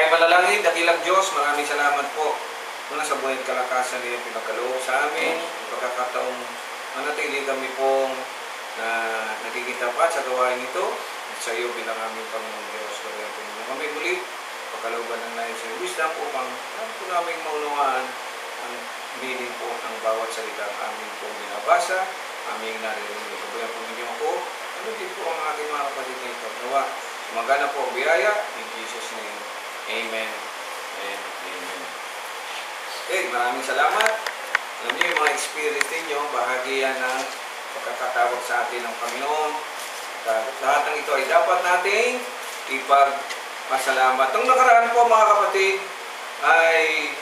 Tayo malalangin, dakilang Diyos, maraming salamat po. Muna sa buhay at kalakasan niyo pinagkaloob sa amin, pagkakataong manatili kami pong na nagiging tapat sa gawain ito at sa iyo bilang aming Panginoong Diyos. Kaya po nyo kami muli, pagkalooban ng nais sa wisdom upang po namin maunawaan ang meaning po ng bawat salita ang aming pong binabasa, aming naririnig. Kaya po ninyo ako, ano din po ang aking mga kapatid na ito. Nawa, magana po ang biyaya, in Jesus' name. Amen and amen. Okay, maraming salamat. Alam niyo yung mga experience ninyo, bahagi yan ng pagkakatawag sa atin ng Panginoon. At lahat ng ito ay dapat nating ipagpasalamat. Nung nakaraan po mga kapatid, ay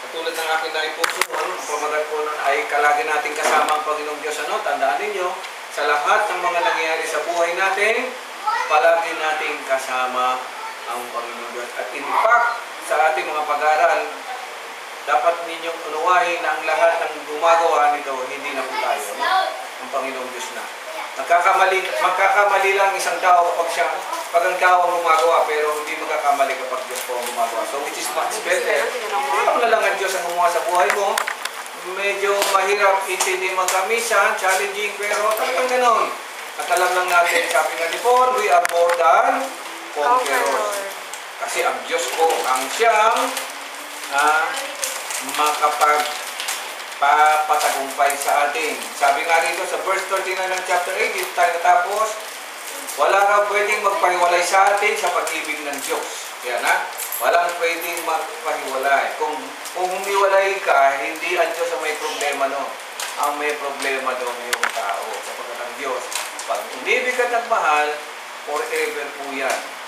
katulad ng aking naipuso, ang pamagat po nun ay kalagi natin kasama ang Panginoong Diyos. Tandaan ninyo, sa lahat ng mga nangyayari sa buhay natin, palagi nating kasama ang Panginoong Diyos. At in fact, sa ating mga pag-aaral, dapat ninyong unawain na ang lahat ng gumagawa nito, hindi na po tayo. No? Ang Panginoong Diyos na. Magkakamali lang isang tao pag ang tao ang gumagawa, pero hindi magkakamali kapag Diyos po ang gumagawa. So, which is much better. Kung na lang ang Diyos ang gumawa sa buhay mo, medyo mahirap intindi magkamisa, challenging, pero talagang ganon. At alam lang natin, sabi nga ni Paul, we are more than conquerors. Kasi ang Diyos po ang siyang makapagpapatagumpay sa atin. Sabi nga rito sa verse 39 ng chapter 8, dito tayo natapos, wala ka pwedeng magpahiwalay sa atin sa pag-ibig ng Diyos. Kaya na, walang pwedeng magpahiwalay. Kung humiwalay ka, hindi ang Diyos ang may problema no. Ang may problema doon yung tao. Sapagkat ang Diyos, pag umibig at nagmahal, forever po yan.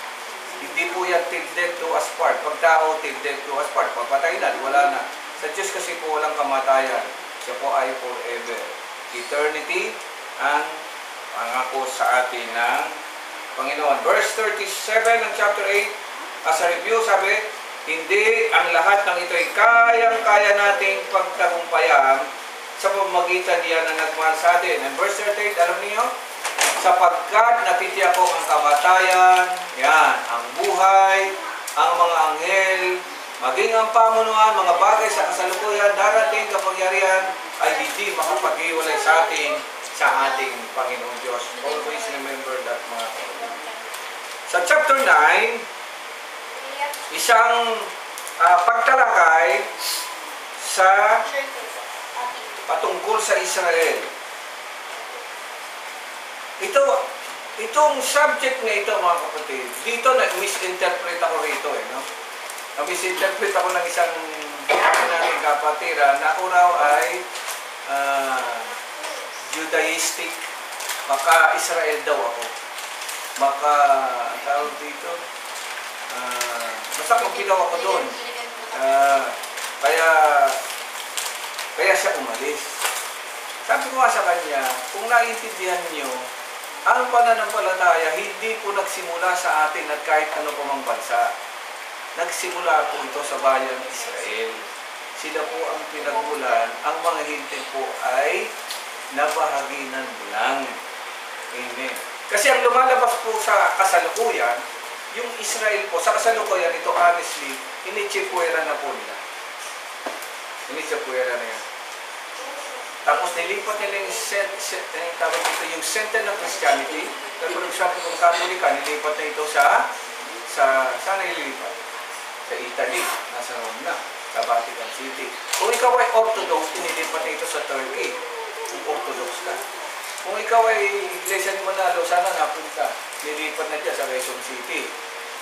Hindi po yan till death do us part. Pag tao, till death do us part. Pagpatay na, wala na. Sa Diyos kasi po walang kamatayan. Siya po ay forever. Eternity ang pangako sa atin ng Panginoon. Verse 37 ng chapter 8, as a review, sabi, hindi ang lahat ng ito ay kayang-kaya nating pagtagumpayan sa pamamagitan niya na nagmahal sa atin. And verse 38, alam niyo, sapagkat natitiyak ko ang kamatayan, yan, ang buhay, ang mga anghel, maging ang pamunuan, mga bagay sa kasalukuyan, darating kapangyarihan, ay hindi makapag-iwalay sa ating Panginoong Diyos. Always remember that, mga kapatid. Sa chapter 9, isang pagtalakay sa patungkol sa Israel. Itong subject na ito, mga kapatid, dito na-misinterpret ako rito. No? Na-misinterpret ako ng isang nating kapatira na ako raw ay Judaistic. Baka Israel daw ako. Baka, ang tawag dito, basta kung ginaw ako doon. Kaya siya umalis. Sabi ko nga sa kanya, kung naiintindihan niyo, ang pananampalataya hindi po nagsimula sa atin at kahit ano pa mang bansa. Nagsimula po ito sa bayan Israel. Sila po ang pinagmulan. Ang mga hintil po ay nabahaginan lang. Amen. Kasi ang lumalabas po sa kasalukuyan, yung Israel po, sa kasalukuyan, ito honestly, inichipuera na po nila. Inichipuera na yan. Tapos nilipat nila yung center ng Christianity. Pero for example, kung Katolika, nilipat na ito saan nililipat? Sa Italy, nasa Rome na, sa Vatican City. Kung ikaw ay Orthodox, inilipat na ito sa Turkey. Kung Orthodox ka. Kung ikaw ay Iglesia ni Manalo, sana napunta. Nilipat na dyan sa Quezon City.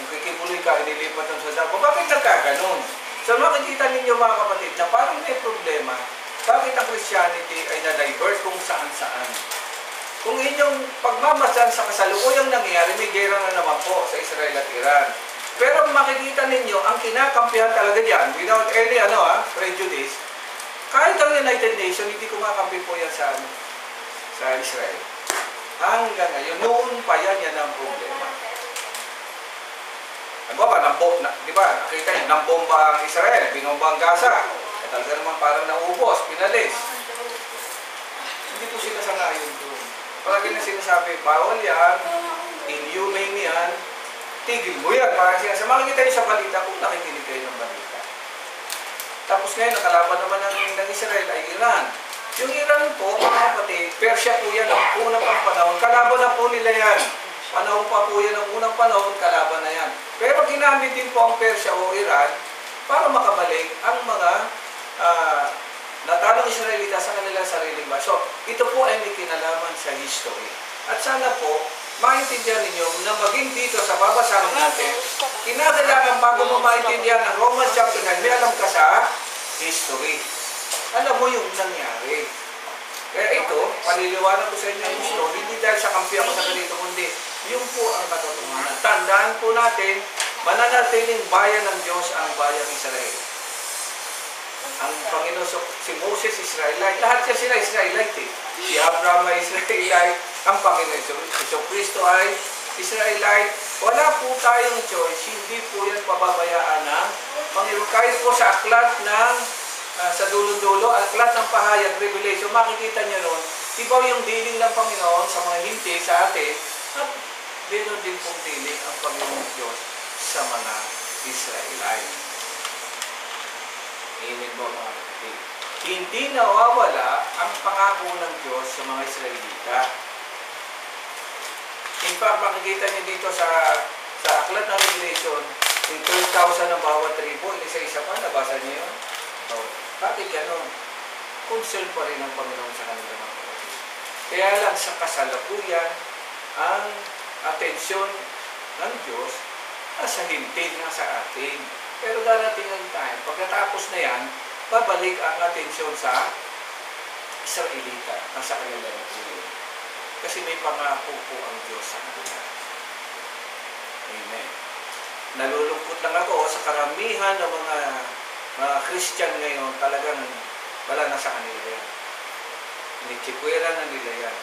Kung kikibuloy ka, inilipat na sa Davao. Bakit nagkaganon? So makikita ninyo mga kapatid na parang may problema. Bakit ang Christianity ay na-divert kung saan-saan? Kung inyong pagmamasdan sa kasalukuyang nangyayari, may gera na naman po sa Israel at Iran. Pero makikita ninyo, ang kinakampihan talaga diyan, without any prejudice, kahit ang United Nations, hindi kumakampi po yan sa Israel. Hanggang ngayon, noon pa yan ang problema. Di ba, nakita niyo, nambomba ang Israel, binomba ang Gaza. Talaga naman parang naubos, pinalis. Hindi po sila sangayon doon. Palagi na sinasabi, bawal yan, inhumane yan, tigil mo yan. Parang sinasabi, makikita niyo sa balita kung nakikita Tapos ngayon, nakalaban naman ng Israel ay Iran. Yung Iran po, mga kapatid, Persia po yan ang unang pang panahon. Kalaban na po nila yan. Panahon pa po yan ang unang panahon, kalaban na yan. Pero ginamit din po ang Persia o Iran para makabalik ang mga natalong Israelita sa kanilang sariling bansa. So, ito po ay may kinalaman sa history. At sana po, maintindihan ninyo na maging dito sa babasahin natin, kinakailangan bago mo maintindihan ang Romans chapter 9, may alam ka sa history. Alam mo yung nangyari. Kaya ito, paliliwanag ko sa inyo yung history, hindi dahil sa kampi ako sa ganito, kundi yung po ang katotohanan. Tandaan po natin, mananatiling bayan ng Diyos ang bayan ng Israel. Ang Panginoon, si Moses, Israelite, lahat siya sila Israelite eh. Si Abraham ay Israelite, ang Panginoon, si Kristo ay Israelite. Wala po tayong choice, hindi po yan pababayaan ng Panginoon. Kahit po sa aklat ng, sa dulo-dulo, aklat ng pahayag, Revelation, makikita niyo noon, iba yung dealing ng Panginoon sa mga hindi, sa atin, at ganoon din pong dealing ang Panginoon Diyos sa mga Israelite. Amen po mga kapatid. Hindi nawawala ang pangako ng Diyos sa mga Israelita. In fact, makikita niyo dito sa aklat ng Revelation, yung 12,000 ng bawat tribo, isa-isa pa, nabasa niyo yun? So, bakit gano'n? Concern pa rin ang Panginoon sa kanila mga kapatid. Kaya lang sa kasalukuyan, ang atensyon ng Diyos nasa hintin na sa atin. Pero darating ang time, pagkatapos na yan, babalik ang atensyon sa Israelita, nasa kanila na tuloy. Kasi may pangako po ang Diyos sa kanila. Amen. Nalulungkot lang ako sa karamihan ng mga Christian ngayon, talagang wala na sa kanila yan. Initsikwera na nila yan.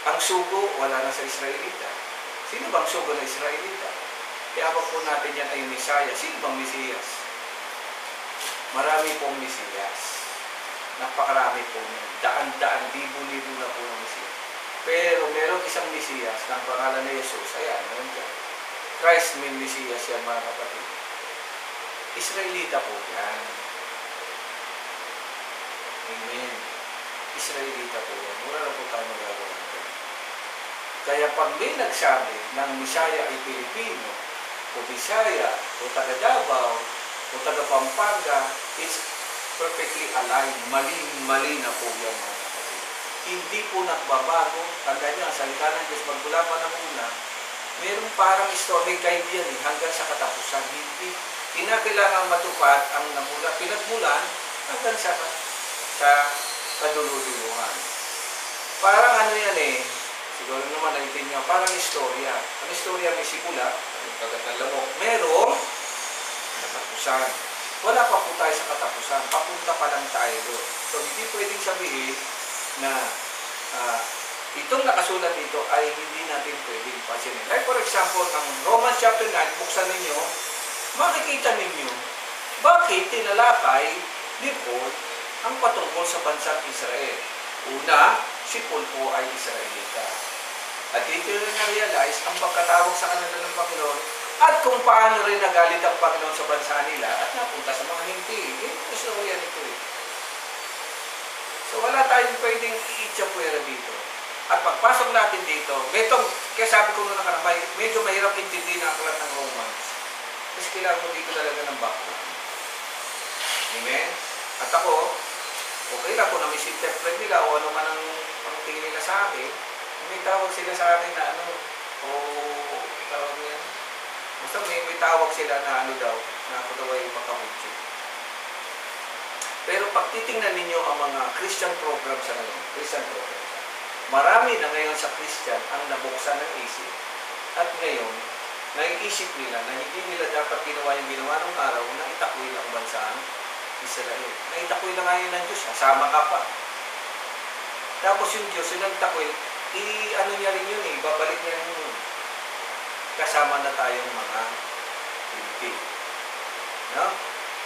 Ang sugo, wala na sa Israelita. Sino bang sugo na Israelita? Kaya po natin yan ay Mesaya. Sino bang Mesiyas? Marami pong Mesiyas. Napakarami po yan. Daan-daan, libo-libo na po ng Mesiyas. Pero merong isang Mesiyas ng pangalan ni Jesus. Ayan, meron dyan. Christ may Mesiyas yan mga kapatid. Israelita po yan. Amen. Israelita po yan. Mura na po tayo magagawa natin. Kaya pag may nagsabi ng Mesaya ay Pilipino, o Bisaya, o taga Davao, o taga Pampanga, it's perfectly aligned. Mali na po yan mga kapatid. Hindi po nagbabago. Tandaan nyo, ang salita ng Diyos, magmula pa ng una, mayroong parang story guide yan hanggang sa katapusan. Hindi. Kinakailangan matupad ang pinagmulan hanggang sa kadululuhan. Parang ano yan siguro naman naiintindihan, parang istorya. Ang istorya may simula, pagkakalamo, merong katapusan. Wala pa po tayo sa katapusan. Papunta pa lang tayo doon. So, hindi pwedeng sabihin na itong nakasulat dito ay hindi natin pwedeng pansinin. Like for example, ang Romans chapter 9, buksan ninyo, makikita ninyo bakit tinalakay ni Paul ang patungkol sa bansang Israel. Una, si Paul po ay Israelita. At dito rin na-realize ang pagkatawag sa kanila ng Panginoon at kung paano rin nagalit ang Panginoon sa bansa nila at napunta sa mga hindi. Gusto ko yan ito So wala tayong pwedeng i-itchapwera dito. At pagpasok natin dito, kaya sabi ko nung nakarang, medyo mahirap intindihin ang aklat ng Romans. Kasi kailangan mo dito talaga ng background. Amen? At ako, okay lang kung na-misinterpret nila o ano man ang tingin nila sa akin, may tawag sila sa akin na tawag niya. Basta may tawag sila na na ako daw ay makahudyo. Pero pag titingnan ninyo ang mga Christian programs sa ngayon, marami na ngayon sa Christian ang nabuksan ng isip. At ngayon, naiisip nila na hindi nila dapat ginawa yung ginawa ng araw na itakwil ang bansang Israel. Na itakwil na ngayon ng Diyos, sama ka pa. Tapos yung Diyos, yung nagtakwil, niya rin yun babalik niya rin yun. Kasama na tayong mga hindi. No?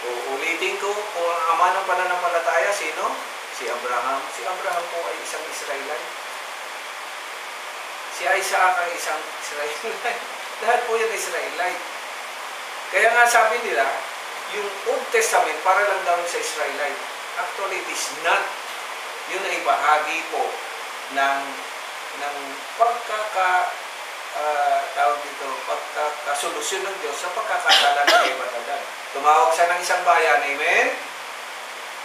Uulitin ko, kung ang ama ng pananampalataya, sino? Si Abraham. Si Abraham po ay isang Israelite. Si Isaac ay isang Israelite. Lahat po yan Israelite. Kaya nga sabi nila, yung Old Testament para lang daw sa Israelite. Actually, it is not. Yun ay bahagi po ng tawag dito, pagkakasolusyon ng Diyos sa pagkakasala ng Ebatadan. Tumawag siya ng isang bayan, amen?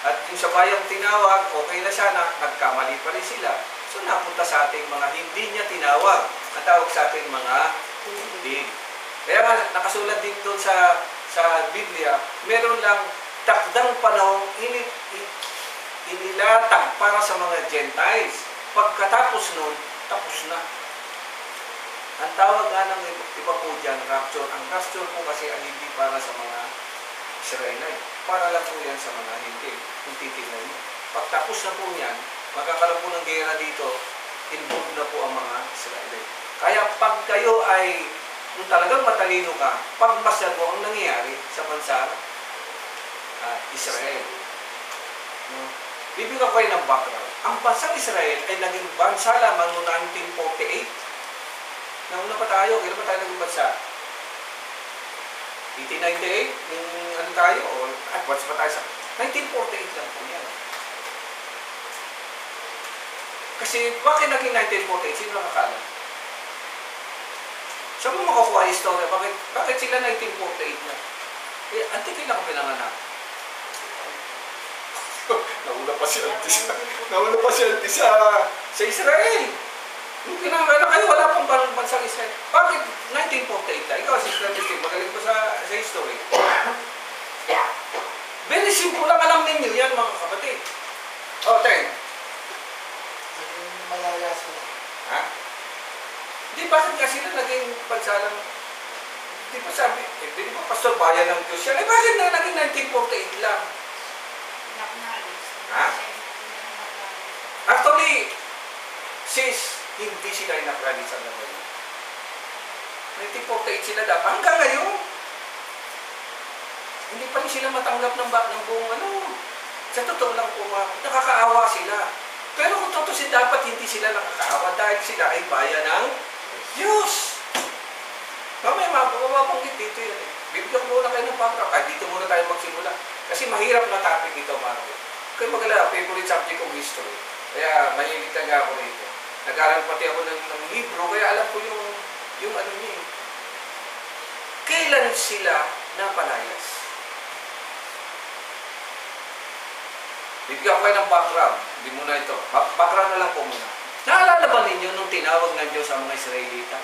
At yung sa bayang tinawag, okay na siya, nagkamali pa rin sila. So napunta sa ating mga hindi niya tinawag. Natawag sa ating mga hindi. Kaya nakasulat din doon sa Biblia, meron lang takdang panahong inilatag para sa mga Gentiles. Pagkatapos nun, tapos na. Ang tawag nga ng iba po dyan, rapture. Ang rapture po kasi ang hindi para sa mga Israelite. Para lang po yan sa mga hindi. Kung titignan nyo. Pagtapos na po yan, magkakaroon po ng gera dito, involved na po ang mga Israelite. Kaya pag kayo ay, kung talagang matalino ka, pagmasdan mo ang nangyayari sa bansa Israel. Bibigyan ko kayo ng background. Ang bansang Israel ay naging bansa lamang noong 1948. Nauna pa tayo, kailan pa tayo naging bansa? 1898? Yung ano tayo? O advance pa tayo sa 1948 lang po yan. Kasi bakit naging 1948? Sino nakakala? Saan mo makukuha yung story? Bakit sila 1948 na? Eh, antikin lang ako pinanganak. Nauna pa si Auntie sa Israel. Yung pinanganak kayo, wala pang bansang Israel. Bakit 1948 na? Ikaw, Sister Mystic, magaling pa sa history. Very simple lang, alam ninyo yan, mga kapatid. O, Teng. Malayas ko. Ha? Hindi, bakit nga sila naging bansa lang? Hindi pa sabi, hindi pa pastor bayan ng Diyos yan. Eh, bakit na naging 1948 lang? Ha? Actually, sis, hindi sila inakralit sa naman. 1948 sila dapat. Hanggang ngayon, hindi pa rin sila matanggap ng buong ano. Sa totoo lang po, nakakaawa sila. Pero kung tutusin, dapat hindi sila nakakaawa dahil sila ay bayan ng Diyos. Mamaya, mapapanggit dito yan eh. Bibigyan muna kayo ng background. Kahit dito muna tayo magsimula. Kasi mahirap na topic ito, Marco. Kaya magalala, favorite subject kong history. Kaya mahilig talaga ako rito. Nag-aral pati ako ng libro, kaya alam ko yung ano niya. Kailan sila napalayas? Bibigyan ko kayo ng background. Hindi muna ito. Background na lang po muna. Naalala ba ninyo nung tinawag ng Diyos sa mga Israelita?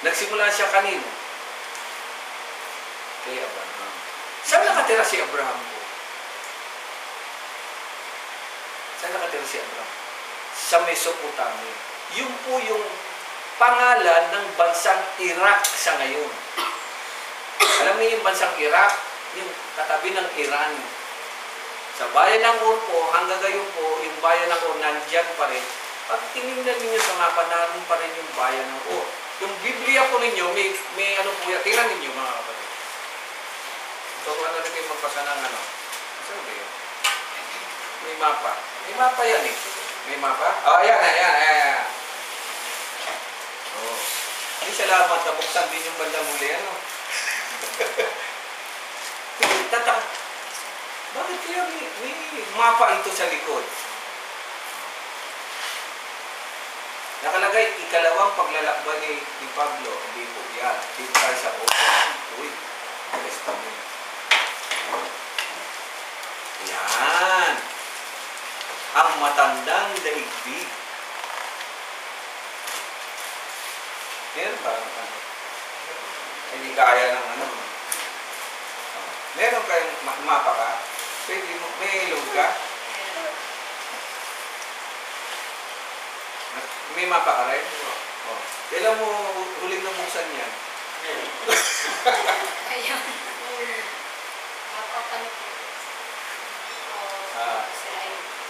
Nagsimula siya kanino? Kay Abraham. Saan nakatira si Abraham po? Saan nakatira si Abraham? Sa Mesopotamia. Yun po yung pangalan ng bansang Iraq sa ngayon. Alam niyo yung bansang Iraq? Yung katabi ng Iran. Sa bayan ng Ur po, hanggang gayon po, yung bayan ng Ur nandyan pa rin. Pag tinignan ninyo sa mapa, naroon pa rin yung bayan ng Ur. Yung Biblia po ninyo, may ano po yan. Tingnan ninyo mga kapatid. So, ano rin kayo magpasa ng ano? Saan ba yun? May mapa. May mapa yan eh. May mapa? Oh, ayan. Oh. Ay, salamat. Nabuksan din yung bandang huli. Ano? Bakit kaya may mapa ito sa likod? Nakalagay, ikalawang paglalakbay ni Pablo. Hindi po yan. Dito tayo sa Uy. Testament. Yan. Ang matandang daigdig. Meron ba? Hindi kaya ng ano. Meron kayong mapa ka? Pwede mo, may ilog ka? May mapa ka rin? Oh. Kailan mo huling nabuksan yan? Ayun. Mapapano po.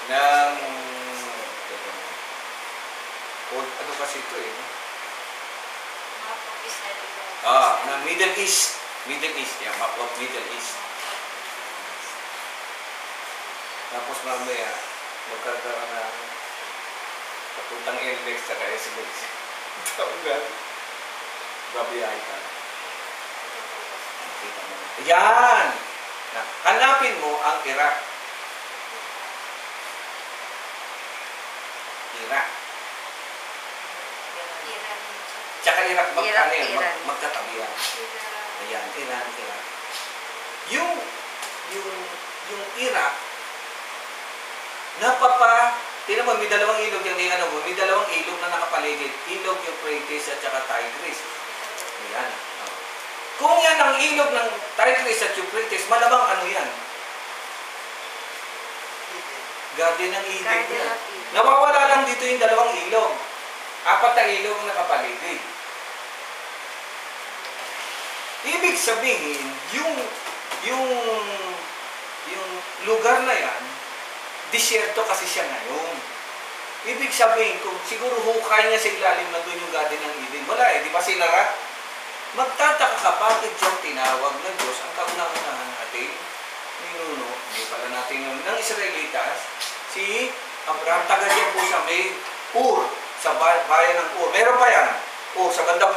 Ng ano kasi ito eh, no? Ng Middle East. Middle East, yeah, map of Middle East. Tapos mamaya, magkakaroon na papuntang LX at SLX. Tawag natin. Babiyahe ka. Kita mo na. Yan. Hanapin mo ang Iraq. Iraq. Tsaka Iraq, magkatabi yan. Ayan, Iran. Yung Iraq, tinan mo, may dalawang ilog yung may dalawang ilog na nakapaligid. Ilog Euphrates at saka Tigris. Ayan. Kung yan ang ilog ng Tigris at Euphrates, malamang ano yan? Garden ng Eden yan. Nawawala lang dito yung dalawang ilog. 4 na ilog ang nakapaligid. Ibig sabihin, yung lugar na yan, disyerto kasi siya ngayon. Ibig sabihin, kung siguro hukay niya sa ilalim na doon yung Garden ng Eden, wala di ba sinara? Magtataka ka, bakit dyan tinawag ng Diyos ang kauna-unahan natin? Ninuno, hindi pala natin yun, ng Israelitas, si Abraham, taga dyan po sa may Ur, sa bayan ng Ur. Meron pa yan? Ur, sa bandang